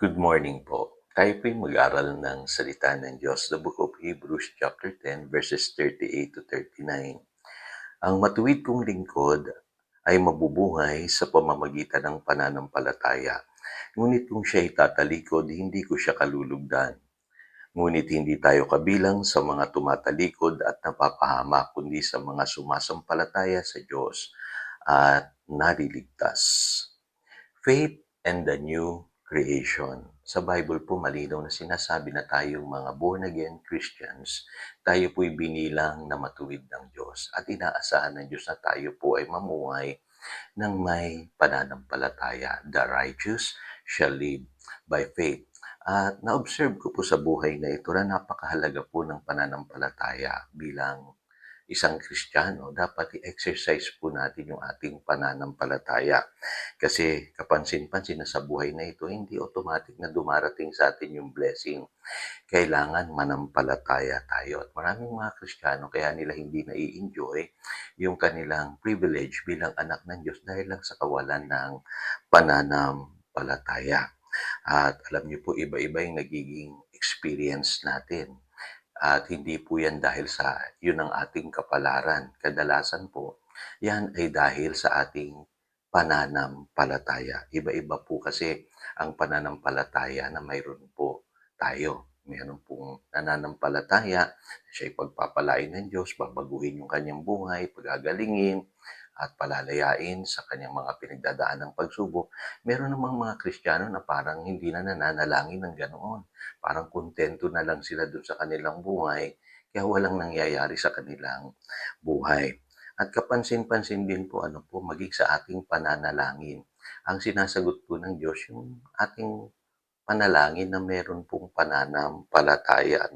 Good morning po. Tayo po'y mag-aral ng salita ng Diyos, the book of Hebrews chapter 10 verses 38 to 39. Ang matuwid kong lingkod ay mabubuhay sa pamamagitan ng pananampalataya. Ngunit kung siya'y tatalikod, hindi ko siya kalulugdan. Ngunit hindi tayo kabilang sa mga tumatalikod at napapahamak, kundi sa mga sumasampalataya sa Diyos at naliligtas. Faith and the new creation. Sa Bible po malinaw na sinasabi na tayong mga born-again Christians, tayo po'y binilang na matuwid ng Diyos at inaasahan ng Diyos na tayo po ay mamuhay ng may pananampalataya. The righteous shall live by faith. At na-observe ko po sa buhay na ito na napakahalaga po ng pananampalataya bilang isang Kristiyano. Dapat i-exercise po natin yung ating pananampalataya. Kasi kapansin-pansin na sa buhay na ito, hindi automatic na dumarating sa atin yung blessing. Kailangan manampalataya tayo. At maraming mga Kristiyano kaya nila hindi nai-enjoy yung kanilang privilege bilang anak ng Diyos dahil lang sa kawalan ng pananampalataya. At alam niyo po, iba-iba yung nagiging experience natin. At hindi po yan dahil sa yun ang ating kapalaran. Kadalasan po, yan ay dahil sa ating pananampalataya. Iba-iba po kasi ang pananampalataya na mayroon po tayo. Mayroon pong nananampalataya, siya'y pagpapalain ng Diyos, babaguhin yung kanyang buhay, pagagalingin, at palalayain sa kanyang mga pinagdadaan ng pagsubok. Meron namang mga Kristiyano na parang hindi na nananalangin ng ganoon. Parang kontento na lang sila dun sa kanilang buhay, kaya walang nangyayari sa kanilang buhay. At kapansin-pansin din po, maging sa ating pananalangin. Ang sinasagot po ng Diyos, yung ating panalangin na meron pong pananampalataya.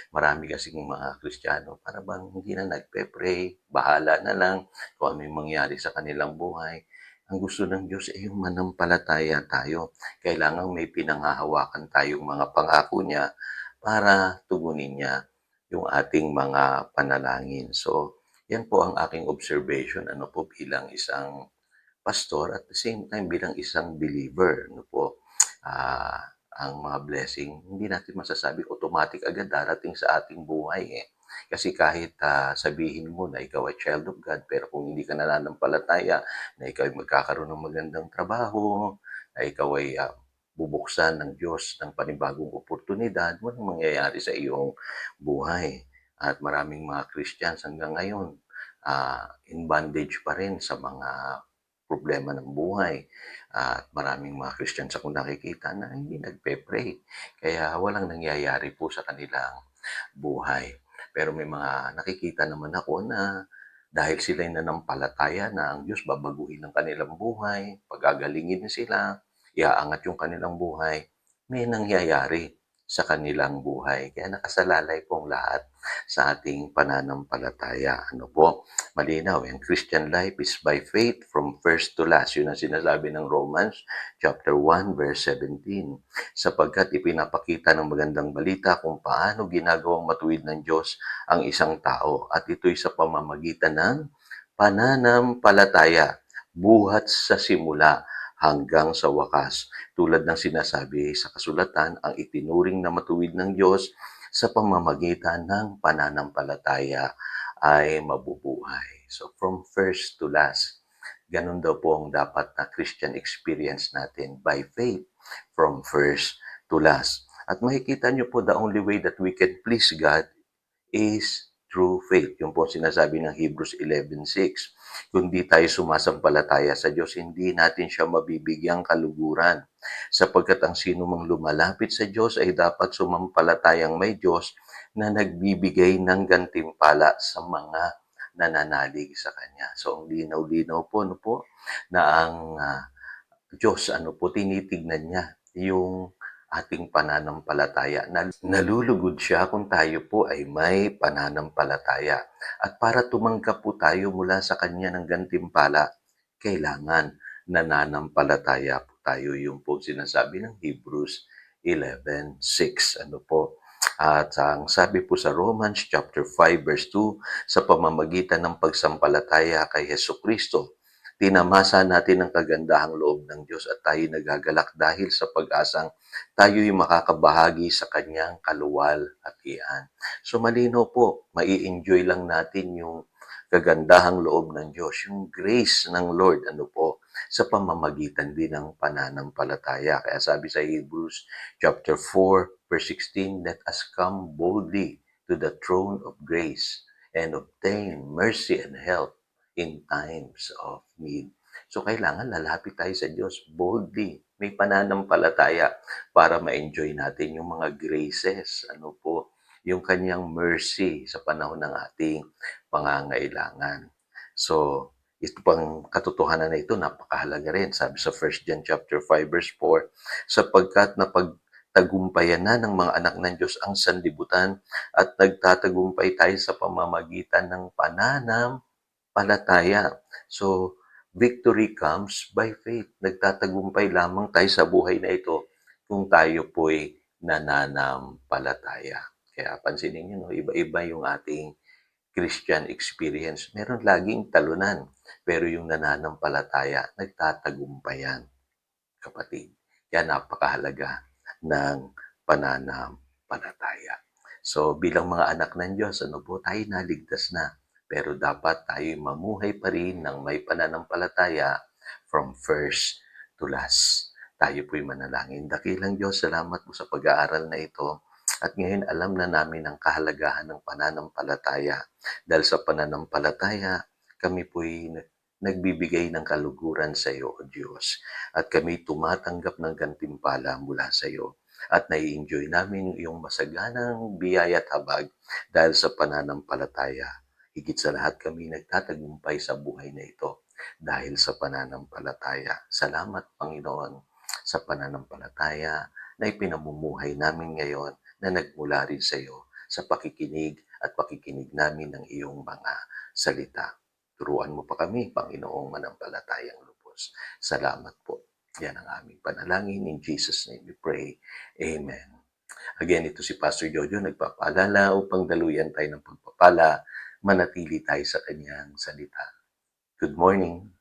Marami kasing mga Kristiyano, para bang hindi na nagpe-pray, bahala na lang kung ano yung mangyari sa kanilang buhay. Ang gusto ng Diyos ay yung manampalataya tayo. Kailangan may pinanghahawakan tayong mga pangako niya para tugunin niya yung ating mga panalangin. So, yan po ang aking observation bilang isang pastor at the same time bilang isang believer. Ang mga blessing, hindi natin masasabi automatic agad darating sa ating buhay eh. Kasi kahit sabihin mo na ikaw ay child of God, pero kung hindi ka nananampalataya na ikaw ay magkakaroon ng magandang trabaho, na ikaw ay bubuksan ng Diyos ng panibagong oportunidad, walang mangyayari sa iyong buhay. At maraming mga Christians hanggang ngayon, in bondage pa rin sa mga problema ng buhay. At maraming mga Christians akong nakikita na hindi nagpe-pray. Kaya walang nangyayari po sa kanilang buhay. Pero may mga nakikita naman ako na dahil sila'y nanampalataya na ang Diyos babaguhin ang kanilang buhay, pagagalingin sila, iaangat yung kanilang buhay, may nangyayari sa kanilang buhay. Kaya nakasalalay pong lahat sa ating pananampalataya. Malinaw, ang Christian life is by faith from first to last. Yun ang sinasabi ng Romans chapter 1 verse 17. Sapagkat ipinapakita ng magandang balita kung paano ginagawang matuwid ng Diyos ang isang tao. At ito'y sa pamamagitan ng pananampalataya, buhat sa simula hanggang sa wakas. Tulad ng sinasabi sa kasulatan, ang itinuring na matuwid ng Diyos sa pamamagitan ng pananampalataya ay mabubuhay. So from first to last, ganun daw po ang dapat na Christian experience natin by faith from first to last. At makikita nyo po the only way that we can please God is through faith. Yung po sinasabi ng Hebrews 11:6. Kung di tayo sumasampalataya sa Diyos, hindi natin siya mabibigyang kaluguran. Sapagkat ang sino mang lumalapit sa Diyos ay dapat sumampalatayang may Diyos na nagbibigay ng gantimpala sa mga nananalig sa Kanya. So, ang linaw-linaw po, na ang Diyos, tinitignan niya yung ating pananampalataya. Nalulugod siya kung tayo po ay may pananampalataya. At para tumanggap po tayo mula sa Kanya ng gantimpala, kailangan nananampalataya po tayo. Yung po sinasabi ng Hebrews 11:6. At ang sabi po sa Romans chapter 5 verse 2, sa pamamagitan ng pagsampalataya kay Hesukristo, tinamasa natin ang kagandahang loob ng Diyos at tayo nagagalak dahil sa pag-asang tayo'y makakabahagi sa kanyang kaluwalhatian. So malinaw po, mai-enjoy lang natin yung kagandahang loob ng Diyos, yung grace ng Lord, ano po, sa pamamagitan din ng pananampalataya. Kaya sabi sa Hebrews chapter 4, verse 16, let us come boldly to the throne of grace and obtain mercy and help in times of need. So kailangan lalapit tayo sa Diyos boldly. May pananampalataya para ma-enjoy natin yung mga graces, ano po, yung kanyang mercy sa panahon ng ating pangangailangan. So, ito pang katotohanan na ito, napakahalaga rin. Sabi sa 1 John chapter 5 verse 4, sapagkat napagtagumpayan na ng mga anak ng Diyos ang sanlibutan at nagtatagumpay tayo sa pamamagitan ng pananampalataya. So, victory comes by faith. Nagtatagumpay lamang tayo sa buhay na ito kung tayo po'y nananampalataya. Kaya pansinin niyo, no, iba-iba yung ating Christian experience. Meron laging talunan, pero yung nananampalataya, nagtatagumpayan, kapatid. Kaya napakahalaga ng pananampalataya. So bilang mga anak ng Diyos, ano po, tayo naligtas na. Pero dapat tayo mamuhay pa rin ng may pananampalataya from first to last. Tayo po'y manalangin. Dakilang Diyos, salamat po sa pag-aaral na ito. At ngayon alam na namin ang kahalagahan ng pananampalataya. Dahil sa pananampalataya, kami po'y nagbibigay ng kaluguran sa iyo, O Diyos. At kami tumatanggap ng gantimpala mula sa iyo. At nai-enjoy namin yung iyong masaganang biyaya at habag dahil sa pananampalataya. Higit sa lahat kami nagtatagumpay sa buhay na ito dahil sa pananampalataya. Salamat, Panginoon, sa pananampalataya na ipinamumuhay namin ngayon na nagmula rin sa iyo sa pakikinig at pakikinig namin ng iyong mga salita. Turuan mo pa kami, Panginoong manampalatayang lubos. Salamat po. Yan ang aming panalangin. In Jesus' name we pray. Amen. Again, ito si Pastor Jojo, nagpapaalala upang daluyan tayo ng pagpapala, manatili tayo sa kanyang salita. Good morning.